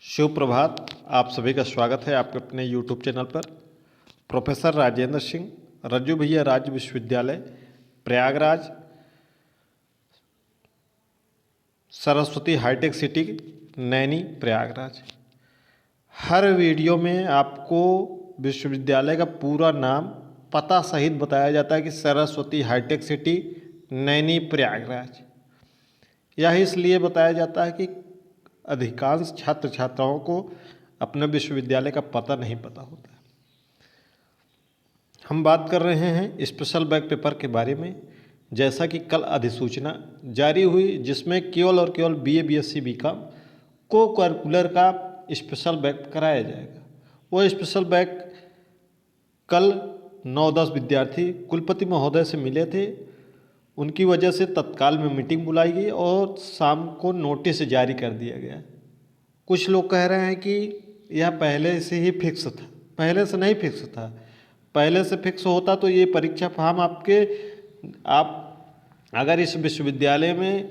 शुभ प्रभात। आप सभी का स्वागत है आपके अपने YouTube चैनल पर। प्रोफेसर राजेंद्र सिंह, रज्जू भैया राज्य विश्वविद्यालय, प्रयागराज, सरस्वती हाईटेक सिटी, नैनी, प्रयागराज। हर वीडियो में आपको विश्वविद्यालय का पूरा नाम पता सहित बताया जाता है कि सरस्वती हाईटेक सिटी, नैनी, प्रयागराज। यह इसलिए बताया जाता है कि अधिकांश छात्र छात्राओं को अपने विश्वविद्यालय का पता नहीं पता होता है। हम बात कर रहे हैं स्पेशल बैक पेपर के बारे में। जैसा कि कल अधिसूचना जारी हुई जिसमें केवल और केवल BA BSc BCom को करिकुलर का स्पेशल बैक कराया जाएगा। वो स्पेशल बैक कल 9-10 विद्यार्थी कुलपति महोदय से मिले थे। उनकी वजह से तत्काल में मीटिंग बुलाई गई और शाम को नोटिस जारी कर दिया गया। कुछ लोग कह रहे हैं कि यह पहले से ही फिक्स था। पहले से नहीं फिक्स था। पहले से फिक्स होता तो ये परीक्षा फॉर्म आप अगर इस विश्वविद्यालय में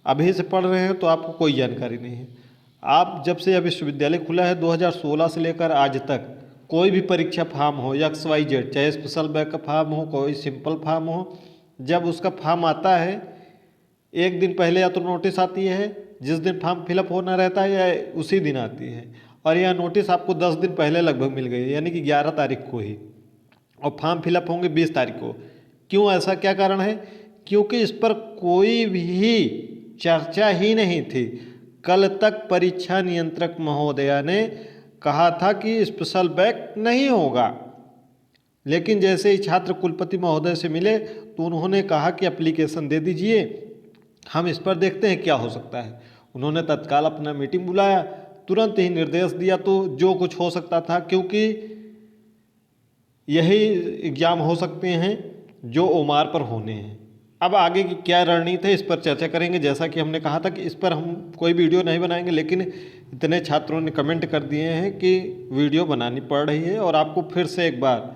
अभी से पढ़ रहे हैं तो आपको कोई जानकारी नहीं है। आप जब से यह विश्वविद्यालय खुला है 2016 से लेकर आज तक कोई भी परीक्षा फॉर्म हो XYZ, चाहे स्पेशल बैक का फॉर्म हो, कोई सिंपल फॉर्म हो, जब उसका फॉर्म आता है एक दिन पहले या तो नोटिस आती है, जिस दिन फॉर्म फिलअप होना रहता है या उसी दिन आती है। और यह नोटिस आपको 10 दिन पहले लगभग मिल गई, यानी कि 11 तारीख को ही, और फॉर्म फिलअप होंगे 20 तारीख को। क्यों, ऐसा क्या कारण है? क्योंकि इस पर कोई भी चर्चा ही नहीं थी। कल तक परीक्षा नियंत्रक महोदया ने कहा था कि स्पेशल बैक नहीं होगा, लेकिन जैसे ही छात्र कुलपति महोदय से मिले तो उन्होंने कहा कि एप्लीकेशन दे दीजिए, हम इस पर देखते हैं क्या हो सकता है। उन्होंने तत्काल अपना मीटिंग बुलाया, तुरंत ही निर्देश दिया तो जो कुछ हो सकता था, क्योंकि यही एग्ज़ाम हो सकते हैं जो ओमार पर होने हैं। अब आगे की क्या रणनीति है इस पर चर्चा करेंगे। जैसा कि हमने कहा था कि इस पर हम कोई वीडियो नहीं बनाएंगे, लेकिन इतने छात्रों ने कमेंट कर दिए हैं कि वीडियो बनानी पड़ रही है और आपको फिर से एक बार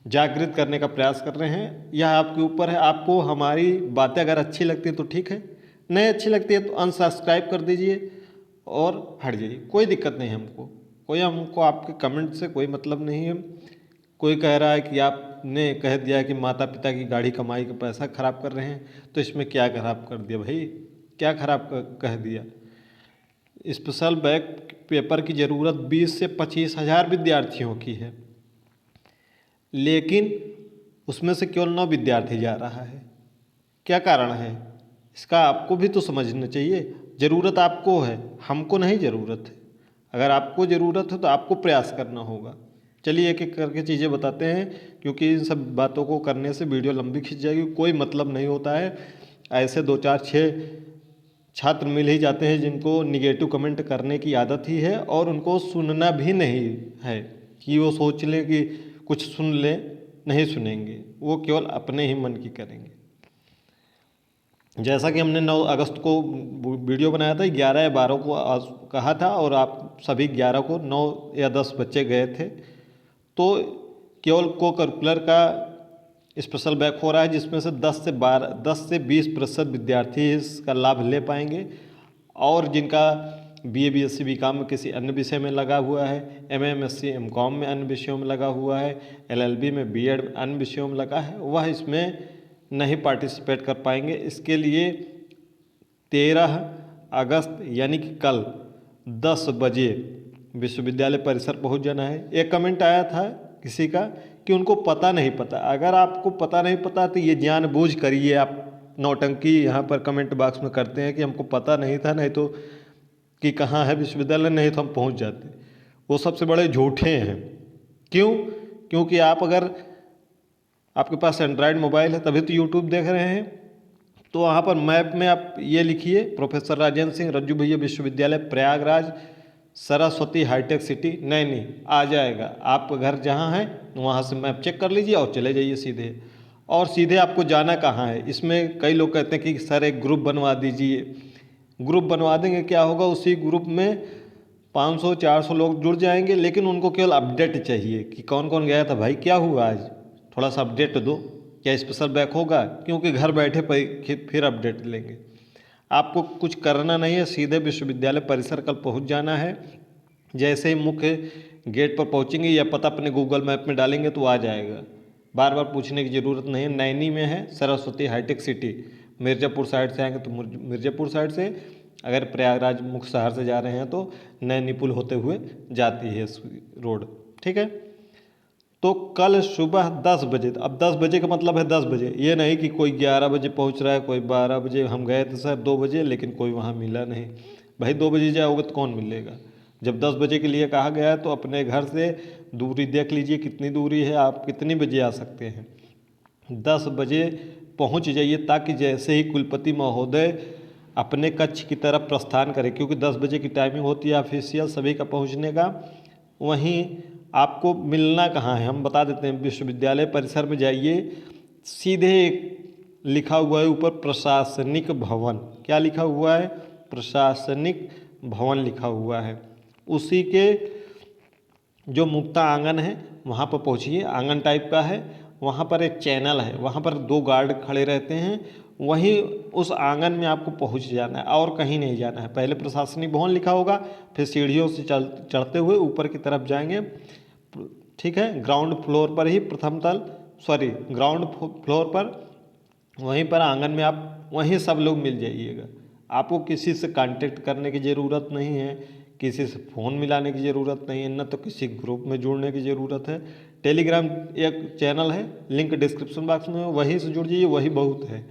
जागृत करने का प्रयास कर रहे हैं। यह आपके ऊपर है। आपको हमारी बातें अगर अच्छी लगती हैं तो ठीक है, नहीं अच्छी लगती है तो अनसब्सक्राइब कर दीजिए और हट जाइए। कोई दिक्कत नहीं है हमको आपके कमेंट से कोई मतलब नहीं है। कोई कह रहा है कि आपने कह दिया कि माता पिता की गाढ़ी कमाई का पैसा खराब कर रहे हैं, तो इसमें क्या खराब कर दिया भाई? क्या खराब कह दिया? स्पेशल बैक पेपर की ज़रूरत 20 से 25 हज़ार विद्यार्थियों की है, लेकिन उसमें से केवल 9 विद्यार्थी जा रहा है। क्या कारण है इसका? आपको भी तो समझना चाहिए। ज़रूरत आपको है, हमको नहीं ज़रूरत है। अगर आपको ज़रूरत है तो आपको प्रयास करना होगा। चलिए एक एक करके चीज़ें बताते हैं, क्योंकि इन सब बातों को करने से वीडियो लंबी खिंच जाएगी, कोई मतलब नहीं होता है। ऐसे 2 4 6 छात्र मिल ही जाते हैं जिनको निगेटिव कमेंट करने की आदत ही है, और उनको सुनना भी नहीं है कि वो सोच लें कि कुछ सुन लें। नहीं सुनेंगे, वो केवल अपने ही मन की करेंगे। जैसा कि हमने 9 अगस्त को वीडियो बनाया था, 11 या 12 को कहा था, और आप सभी 11 को 9 या 10 बच्चे गए थे। तो केवल को करिकुलर का स्पेशल बैक हो रहा है, जिसमें से 10 से 20% विद्यार्थी इसका लाभ ले पाएंगे, और जिनका BA BSc BCom में किसी अन्य विषय में लगा हुआ है, MA MSc MCom में अन्य विषयों में लगा हुआ है, LLB में B.Ed अन्य विषयों में लगा है, वह इसमें नहीं पार्टिसिपेट कर पाएंगे। इसके लिए 13 अगस्त यानी कि कल 10 बजे विश्वविद्यालय परिसर पहुंच जाना है। एक कमेंट आया था किसी का कि उनको पता नहीं पता। अगर आपको पता नहीं पता तो ये जानबूझ करिए। आप नौटंकी यहाँ पर कमेंट बॉक्स में करते हैं कि हमको पता नहीं था, नहीं तो कि कहाँ है विश्वविद्यालय, नहीं तो हम पहुँच जाते। वो सबसे बड़े झूठे हैं। क्यों? क्योंकि आप अगर आपके पास एंड्रॉयड मोबाइल है तभी तो यूट्यूब देख रहे हैं। तो वहाँ पर मैप में आप ये लिखिए प्रोफेसर राजेंद्र सिंह रज्जू भैया विश्वविद्यालय प्रयागराज सरस्वती हाईटेक सिटी नैनी, आ जाएगा। आप घर जहाँ हैं वहाँ से मैप चेक कर लीजिए और चले जाइए सीधे। और सीधे आपको जाना कहाँ है? इसमें कई लोग कहते हैं कि सर एक ग्रुप बनवा दीजिए। ग्रुप बनवा देंगे, क्या होगा? उसी ग्रुप में 500-400 लोग जुड़ जाएंगे, लेकिन उनको केवल अपडेट चाहिए कि कौन कौन गया था, भाई क्या हुआ आज, थोड़ा सा अपडेट दो, क्या स्पेशल बैक होगा? क्योंकि घर बैठे फिर अपडेट लेंगे। आपको कुछ करना नहीं है, सीधे विश्वविद्यालय परिसर कल पहुंच जाना है। जैसे ही मुख्य गेट पर पहुंचेंगे या पता अपने गूगल मैप में डालेंगे तो आ जाएगा, बार बार पूछने की ज़रूरत नहीं है। नैनी में है Saraswati hitech city, Mirzapur side से आएंगे तो मिर्ज़ापुर साइड से, अगर प्रयागराज मुख्य शहर से जा रहे हैं तो नैनी पुल होते हुए जाती है रोड। ठीक है, तो कल सुबह 10 बजे, अब 10 बजे का मतलब है 10 बजे, ये नहीं कि कोई 11 बजे पहुंच रहा है, कोई 12 बजे। हम गए थे सर 2 बजे, लेकिन कोई वहाँ मिला नहीं। भाई 2 बजे जाओगे तो कौन मिलेगा? जब 10 बजे के लिए कहा गया है तो अपने घर से दूरी देख लीजिए कितनी दूरी है, आप कितनी बजे आ सकते हैं। 10 बजे पहुंच जाइए, ताकि जैसे ही कुलपति महोदय अपने कक्ष की तरफ प्रस्थान करें, क्योंकि 10 बजे की टाइमिंग होती है ऑफिशियल सभी का पहुंचने का। वहीं आपको मिलना कहाँ है हम बता देते हैं। विश्वविद्यालय परिसर में जाइए, सीधे एक लिखा हुआ है ऊपर प्रशासनिक भवन। क्या लिखा हुआ है? प्रशासनिक भवन लिखा हुआ है। उसी के जो मुक्ता आंगन है वहाँ पर पहुँचिए, आंगन टाइप का है, वहाँ पर एक चैनल है, वहाँ पर 2 गार्ड खड़े रहते हैं। वहीं उस आंगन में आपको पहुँच जाना है और कहीं नहीं जाना है। पहले प्रशासनिक भवन लिखा होगा, फिर सीढ़ियों से चढ़ते हुए ऊपर की तरफ जाएंगे। ठीक है, ग्राउंड फ्लोर पर ही ग्राउंड फ्लोर पर, वहीं पर आंगन में आप वहीं सब लोग मिल जाइएगा। आपको किसी से कांटेक्ट करने की ज़रूरत नहीं है, किसी से फ़ोन मिलाने की ज़रूरत नहीं है, न तो किसी ग्रुप में जुड़ने की ज़रूरत है। टेलीग्राम एक चैनल है, लिंक डिस्क्रिप्शन बॉक्स में, वहीं से जुड़ जाइए, वही बहुत है।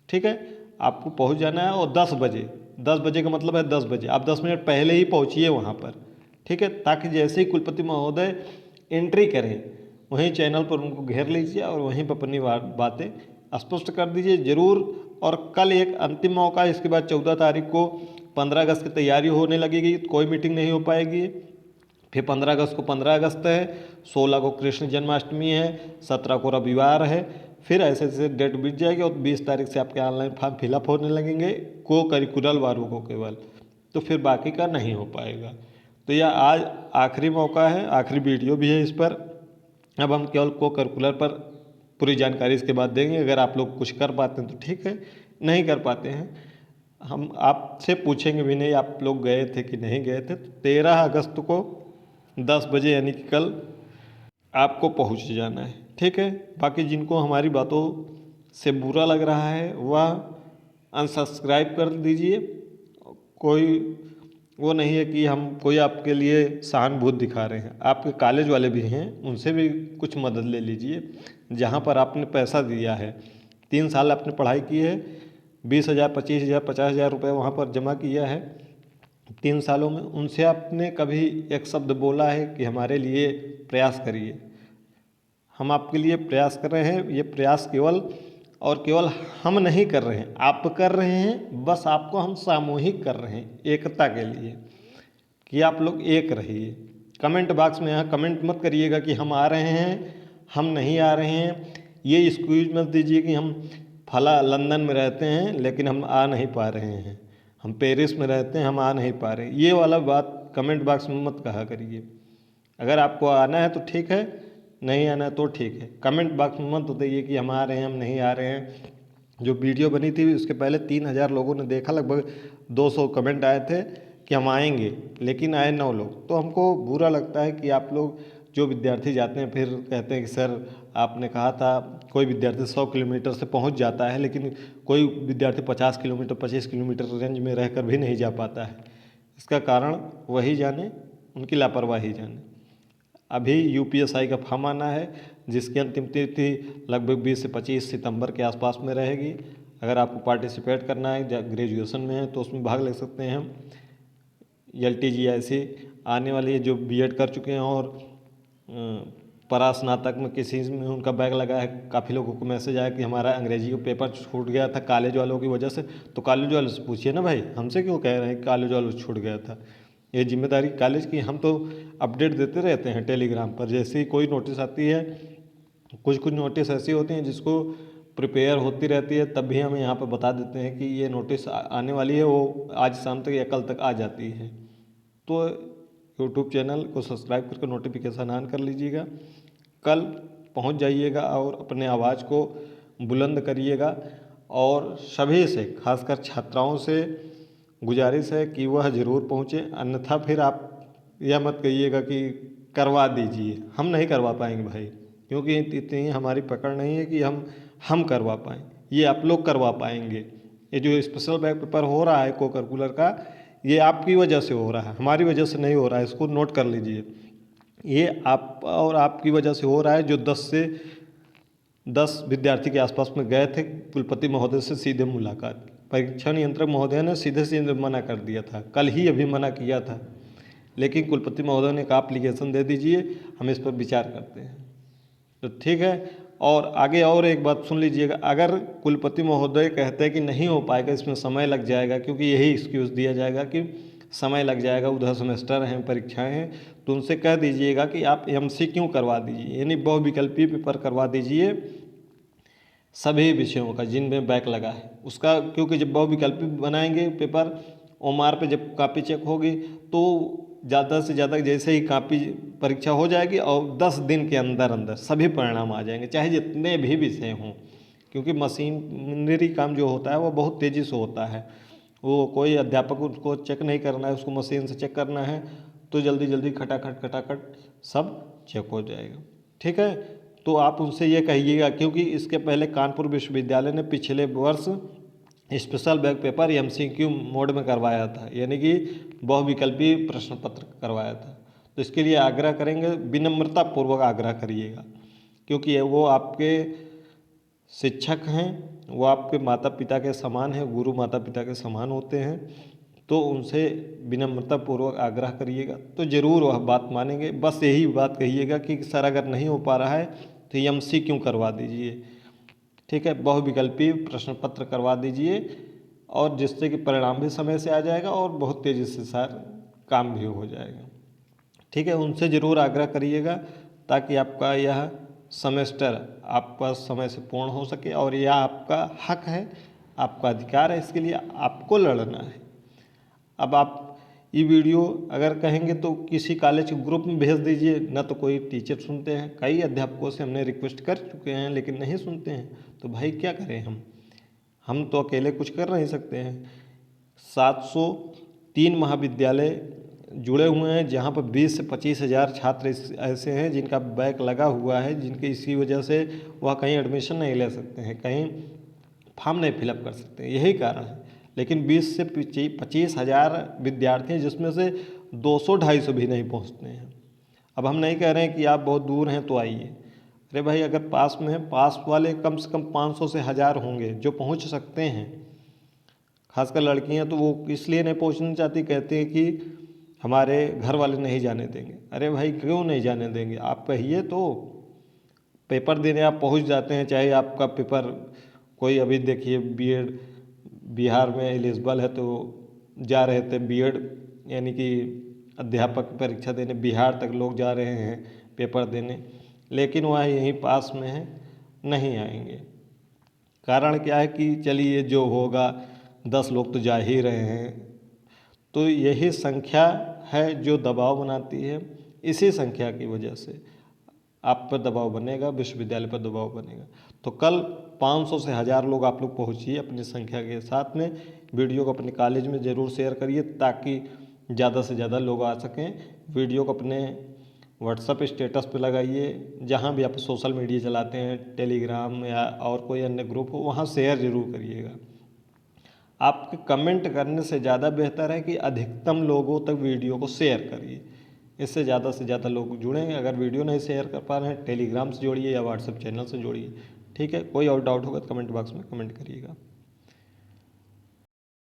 ठीक है, आपको पहुंच जाना है। और 10 बजे का मतलब है 10 बजे, आप 10 मिनट पहले ही पहुंचिए वहाँ पर। ठीक है, ताकि जैसे ही कुलपति महोदय एंट्री करें, वहीं चैनल पर उनको घेर लीजिए और वहीं पर अपनी बातें स्पष्ट कर दीजिए ज़रूर। और कल एक अंतिम मौका है, इसके बाद 14 तारीख को 15 अगस्त की तैयारी होने लगेगी, कोई मीटिंग नहीं हो पाएगी। फिर 15 अगस्त को 15 अगस्त है, 16 को कृष्ण जन्माष्टमी है, 17 को रविवार है। फिर ऐसे ऐसे डेट बीत जाएगी और 20 तारीख से आपके ऑनलाइन फॉर्म फिलअप होने लगेंगे, को करिकुलर वालों को केवल, तो फिर बाकी का नहीं हो पाएगा। तो यह आज आखिरी मौका है, आखिरी वीडियो भी है इस पर। अब हम केवल को करिकुलर पर पूरी जानकारी इसके बाद देंगे। अगर आप लोग कुछ कर पाते हैं तो ठीक है, नहीं कर पाते हैं हम आपसे पूछेंगे भी नहीं आप लोग गए थे कि नहीं गए थे। तो 13 अगस्त को 10 बजे यानी कि कल आपको पहुंच जाना है। ठीक है, बाकी जिनको हमारी बातों से बुरा लग रहा है वह अनसब्सक्राइब कर दीजिए। कोई वो नहीं है कि हम कोई आपके लिए सहानुभूति दिखा रहे हैं, आपके कॉलेज वाले भी हैं, उनसे भी कुछ मदद ले लीजिए। जहाँ पर आपने पैसा दिया है, 3 साल आपने पढ़ाई की है, 20,000 25,000 50,000 रुपये वहाँ पर जमा किया है 3 सालों में, उनसे आपने कभी एक शब्द बोला है कि हमारे लिए प्रयास करिए? हम आपके लिए प्रयास कर रहे हैं। ये प्रयास केवल और केवल हम नहीं कर रहे हैं, आप कर रहे हैं। बस आपको हम सामूहिक कर रहे हैं एकता के लिए, कि आप लोग एक रहिए। कमेंट बॉक्स में यहाँ कमेंट मत करिएगा कि हम आ रहे हैं, हम नहीं आ रहे हैं। ये एक्सक्यूज मत दीजिए कि हम फला लंदन में रहते हैं लेकिन हम आ नहीं पा रहे हैं, हम पेरिस में रहते हैं हम आ नहीं पा रहे हैं। ये वाला बात कमेंट बॉक्स में मत कहा करिए। अगर आपको आना है तो ठीक है, नहीं आना है तो ठीक है। कमेंट बॉक्स में मत बताइए कि हम आ रहे हैं हम नहीं आ रहे हैं। जो वीडियो बनी थी उसके पहले 3,000 लोगों ने देखा, लगभग 200 कमेंट आए थे कि हम आएंगे, लेकिन आए 9 लोग। तो हमको बुरा लगता है कि आप लोग जो विद्यार्थी जाते हैं फिर कहते हैं कि सर आपने कहा था। कोई विद्यार्थी 100 किलोमीटर से पहुंच जाता है, लेकिन कोई विद्यार्थी 50 किलोमीटर 25 किलोमीटर रेंज में रहकर भी नहीं जा पाता है। इसका कारण वही जाने, उनकी लापरवाही जाने। अभी यूपीएसआई का फॉर्म आना है, जिसकी अंतिम तिथि लगभग 20 से 25 सितंबर के आसपास में रहेगी। अगर आपको पार्टिसिपेट करना है, ग्रेजुएशन में है तो उसमें भाग ले सकते हैं। हम LTGIC आने वाली है, जो बीएड कर चुके हैं और परास्नातक में किसी में उनका बैग लगा है। काफ़ी लोगों को मैसेज आया कि हमारा अंग्रेजी का पेपर छूट गया था कॉलेज वालों की वजह से। तो कॉलेज वालों से पूछिए ना भाई, हमसे क्यों कह रहे हैं कि कॉलेज वालों से छूट गया था। ये जिम्मेदारी कॉलेज की। हम तो अपडेट देते रहते हैं टेलीग्राम पर, जैसे ही कोई नोटिस आती है। कुछ नोटिस ऐसी होती हैं जिसको प्रिपेयर होती रहती है, तब भी हम यहाँ पर बता देते हैं कि ये नोटिस आने वाली है, वो आज शाम तक या कल तक आ जाती है। तो यूट्यूब चैनल को सब्सक्राइब करके नोटिफिकेशन ऑन कर लीजिएगा। कल पहुँच जाइएगा और अपने आवाज़ को बुलंद करिएगा। और सभी से, खासकर छात्राओं से गुजारिश है कि वह ज़रूर पहुँचे, अन्यथा फिर आप यह मत कहिएगा कि करवा दीजिए। हम नहीं करवा पाएंगे भाई, क्योंकि इतनी हमारी पकड़ नहीं है कि हम करवा पाएँ, ये आप लोग करवा पाएंगे। ये जो स्पेशल बैक पेपर हो रहा है को करिकुलर का, ये आपकी वजह से हो रहा है, हमारी वजह से नहीं हो रहा है, इसको नोट कर लीजिए। ये आप और आपकी वजह से हो रहा है, जो 10 विद्यार्थी के आसपास में गए थे कुलपति महोदय से सीधे मुलाकात। परीक्षा नियंत्रक महोदय ने सीधे सीधे मना कर दिया था, कल ही अभी मना किया था, लेकिन कुलपति महोदय ने कहा एप्लीकेशन दे दीजिए, हम इस पर विचार करते हैं। तो ठीक है। और आगे और एक बात सुन लीजिएगा, अगर कुलपति महोदय कहते हैं कि नहीं हो पाएगा, इसमें समय लग जाएगा, क्योंकि यही एक्सक्यूज़ दिया जाएगा कि समय लग जाएगा, उधर सेमेस्टर हैं, परीक्षाएं हैं, तो उनसे कह दीजिएगा कि आप MCQ करवा दीजिए, यानी बहुविकल्पी पेपर करवा दीजिए सभी विषयों का जिनमें बैक लगा है उसका, क्योंकि जब बहुविकल्पी बनाएंगे पेपर, ओमार पे जब कॉपी चेक होगी तो ज़्यादा से ज़्यादा जैसे ही कॉपी परीक्षा हो जाएगी और 10 दिन के अंदर अंदर सभी परिणाम आ जाएंगे, चाहे जितने भी विषय हों, क्योंकि मशीनरी काम जो होता है वो बहुत तेज़ी से होता है। वो कोई अध्यापक उसको चेक नहीं करना है, उसको मशीन से चेक करना है, तो जल्दी जल्दी खटाखट सब चेक हो जाएगा। ठीक है। तो आप उनसे ये कहिएगा, क्योंकि इसके पहले कानपुर विश्वविद्यालय ने पिछले वर्ष special back paper MCQ mode में करवाया था, यानी कि बहुविकल्पी प्रश्न पत्र करवाया था। तो इसके लिए आग्रह करेंगे, विनम्रता पूर्वक आग्रह करिएगा, क्योंकि वो आपके शिक्षक हैं, वो आपके माता पिता के समान हैं, गुरु माता पिता के समान होते हैं, तो उनसे विनम्रता पूर्वक आग्रह करिएगा तो ज़रूर वह बात मानेंगे। बस यही बात कहिएगा कि सर अगर नहीं हो पा रहा है तो MCQ करवा दीजिए, ठीक है, बहुविकल्पी प्रश्न पत्र करवा दीजिए, और जिससे कि परिणाम भी समय से आ जाएगा और बहुत तेज़ी से सर काम भी हो जाएगा। ठीक है, उनसे ज़रूर आग्रह करिएगा ताकि आपका यह सेमेस्टर आपका समय से पूर्ण हो सके, और यह आपका हक है, आपका अधिकार है, इसके लिए आपको लड़ना है। अब आप ये वीडियो अगर कहेंगे तो किसी कॉलेज के ग्रुप में भेज दीजिए, ना तो कोई टीचर सुनते हैं, कई अध्यापकों से हमने रिक्वेस्ट कर चुके हैं लेकिन नहीं सुनते हैं, तो भाई क्या करें हम तो अकेले कुछ कर नहीं सकते हैं। 703 महाविद्यालय जुड़े हुए हैं, जहाँ पर 20 से 25 हज़ार छात्र ऐसे हैं जिनका बैक लगा हुआ है, जिनके इसी वजह से वह कहीं एडमिशन नहीं ले सकते हैं, कहीं फॉर्म नहीं फिलअप कर सकते हैं, यही कारण है। लेकिन 20 से 25 हज़ार विद्यार्थी हैं, जिसमें से 200-250 भी नहीं पहुंचते हैं। अब हम नहीं कह रहे हैं कि आप बहुत दूर हैं तो आइए, अरे भाई अगर पास में है, पास वाले कम से कम 500 से 1000 होंगे जो पहुंच सकते हैं। खासकर लड़कियां तो वो इसलिए नहीं पहुंचना चाहती, कहती हैं कि हमारे घर वाले नहीं जाने देंगे। अरे भाई क्यों नहीं जाने देंगे, आप कहिए तो। पेपर देने आप पहुंच जाते हैं, चाहे आपका पेपर कोई, अभी देखिए B.Ed बिहार में एलिजिबल है तो जा रहे थे B.Ed यानी कि अध्यापक परीक्षा देने बिहार तक लोग जा रहे हैं पेपर देने, लेकिन वह यहीं पास में है, नहीं आएंगे। कारण क्या है कि चलिए जो होगा, 10 लोग तो जा ही रहे हैं, तो यही संख्या है जो दबाव बनाती है। इसी संख्या की वजह से आप पर दबाव बनेगा, विश्वविद्यालय पर दबाव बनेगा। तो कल 500 से 1000 लोग आप लोग पहुँचिए अपनी संख्या के साथ में। वीडियो को अपने कॉलेज में ज़रूर शेयर करिए ताकि ज़्यादा से ज़्यादा लोग आ सकें। वीडियो को अपने व्हाट्सएप स्टेटस पे लगाइए, जहाँ भी आप सोशल मीडिया चलाते हैं, टेलीग्राम या और कोई अन्य ग्रुप हो, वहाँ शेयर ज़रूर करिएगा। आपके कमेंट करने से ज़्यादा बेहतर है कि अधिकतम लोगों तक वीडियो को शेयर करिए, इससे ज़्यादा से ज़्यादा लोग जुड़ेंगे। अगर वीडियो नहीं शेयर कर पा रहे हैं, टेलीग्राम से जोड़िए या व्हाट्सएप चैनल से जोड़िए। ठीक है, कोई और डाउट होगा तो कमेंट बॉक्स में कमेंट करिएगा।